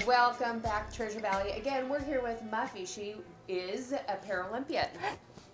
Welcome back to Treasure Valley. Again, we're here with Muffy. She is a Paralympian,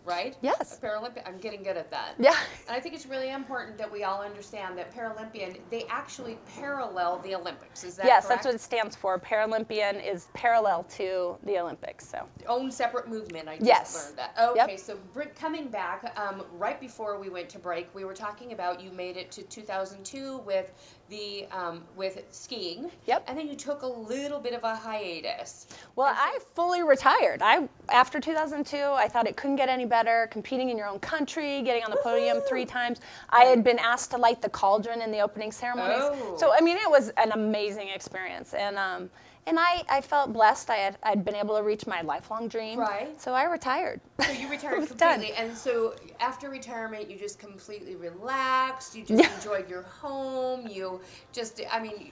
right? Yes. A Paralympian. I'm getting good at that. Yeah. And I think it's really important that we all understand that Paralympian, they actually parallel the Olympics. Is that yes, correct? that's what it stands for. Paralympian is parallel to the Olympics. So. Own separate movement. I just Yes. learned that. Okay, Yep. so coming back, right before we went to break, we were talking about you made it to 2002 with the with skiing. Yep. And then you took a little bit of a hiatus. Well, I fully retired. After 2002, I thought it couldn't get any better. Competing in your own country, getting on the podium 3 times. I had been asked to light the cauldron in the opening ceremonies. Oh. So I mean, it was an amazing experience, and I felt blessed. I'd been able to reach my lifelong dream. Right. So I retired. So you retired was completely, done. and so after retirement, you just completely relaxed. You just enjoyed your home. You just, I mean, you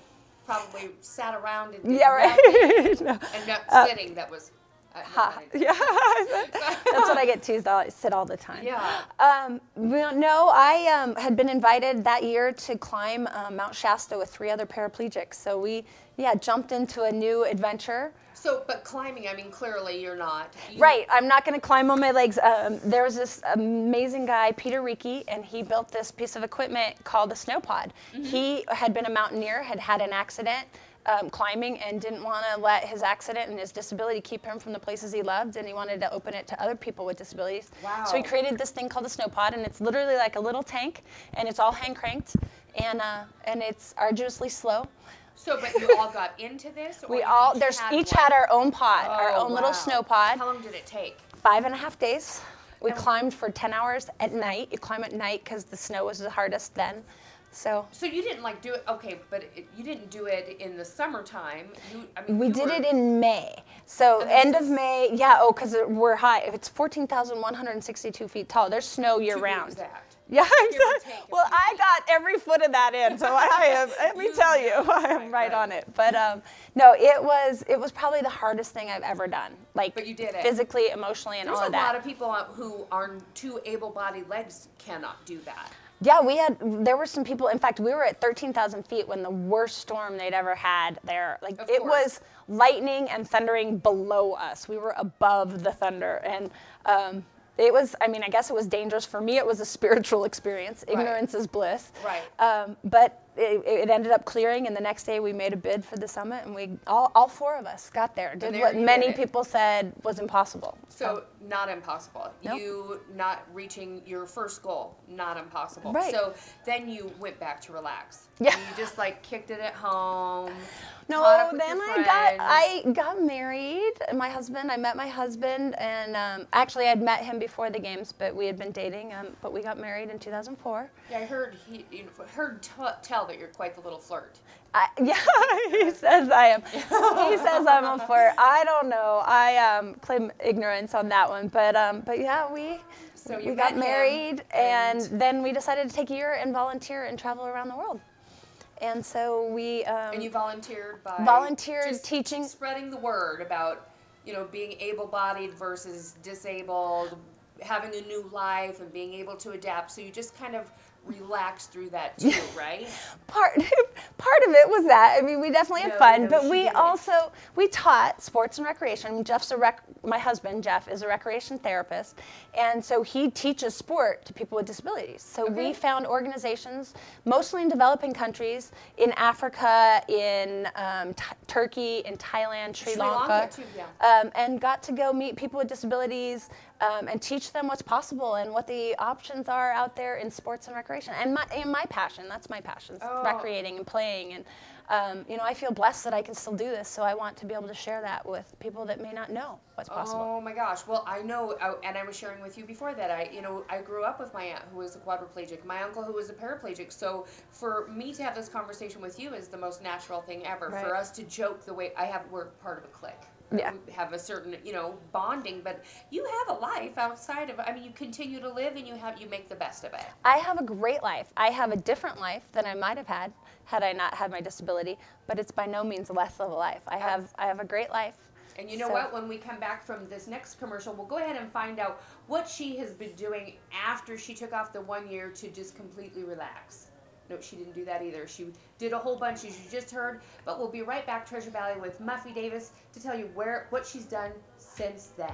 probably sat around and did right. no. And not sitting. That was. Yeah, that's what I get teased. I sit all the time. Yeah. No, I had been invited that year to climb Mount Shasta with 3 other paraplegics. So we, jumped into a new adventure. So, but climbing, I mean, clearly you're not. Right, I'm not going to climb on my legs. There was this amazing guy, Peter Ricci, and he built this piece of equipment called a snow pod. Mm-hmm. He had been a mountaineer, had an accident. Climbing, and didn't want to let his accident and his disability keep him from the places he loved, and he wanted to open it to other people with disabilities. Wow. So he created this thing called a snow pod, and it's literally like a little tank, and it's all hand cranked, and it's arduously slow. So, but you all got into this? Or We all, each had our own pod, our own little snow pod. How long did it take? 5.5 days. We climbed for 10 hours at night. You climb at night because the snow was the hardest then. So you didn't like do it, okay, but you didn't do it in the summertime. We did it in May. So end of May, because we're high. It's 14,162 feet tall. There's snow year round. Yeah, exactly. Well, I got every foot of that in, so I am. Let me tell you, I am right on it. But no, it was probably the hardest thing I've ever done. Like, but you did it physically, emotionally, and all of that. There's a lot of people who are 2 able-bodied legs cannot do that. Yeah, there were some people, in fact, we were at 13,000 feet when the worst storm they'd ever had there. Like, it was lightning and thundering below us. We were above the thunder, and it was, I mean, I guess it was dangerous. For me, it was a spiritual experience. Ignorance is bliss. Right. But it ended up clearing, and the next day we made a bid for the summit, and we all 4 of us got there. Did what many people said was impossible. So not impossible. Nope. You not reaching your first goal, not impossible. Right. So then you went back to relax. Yeah. And you just like kicked it at home. No, then I got married. I met my husband, and actually I'd met him before the games, but we had been dating. But we got married in 2004. Yeah, I heard tell that you're quite the little flirt. Yeah, he says I am. He says I'm a flirt. I don't know. I claim ignorance on that one, but yeah, we got married, and then we decided to take a year and volunteer and travel around the world. And so we and you volunteered by teaching, spreading the word about being able-bodied versus disabled, having a new life and being able to adapt. So you just kind of relaxed through that too, right? Part of it was that. I mean, we definitely had fun, but we taught sports and recreation. I mean, my husband, Jeff, is a recreation therapist, and so he teaches sport to people with disabilities. So we found organizations, mostly in developing countries, in Africa, in Turkey, in Thailand, Sri Lanka too, and got to go meet people with disabilities and teach them what's possible and what the options are out there in sports and recreation. And my passion, that's my passion, recreating and playing. And, I feel blessed that I can still do this, so I want to be able to share that with people that may not know what's possible. Oh my gosh. Well, I know, and I was sharing with you before that, I grew up with my aunt who was a quadriplegic, my uncle who was a paraplegic, so for me to have this conversation with you is the most natural thing ever. Right. For us to joke the way we're part of a clique. Yeah. We have a certain, bonding, but you have a life outside of, you continue to live and you make the best of it. I have a great life. I have a different life than I might have had I not had my disability, but it's by no means less of a life. I have a great life. And you know what? When we come back from this next commercial, we'll go ahead and find out what she has been doing after she took off the 1 year to just completely relax. No, she didn't do that either. She did a whole bunch, as you just heard. But we'll be right back, Treasure Valley, with Muffy Davis to tell you what she's done since then.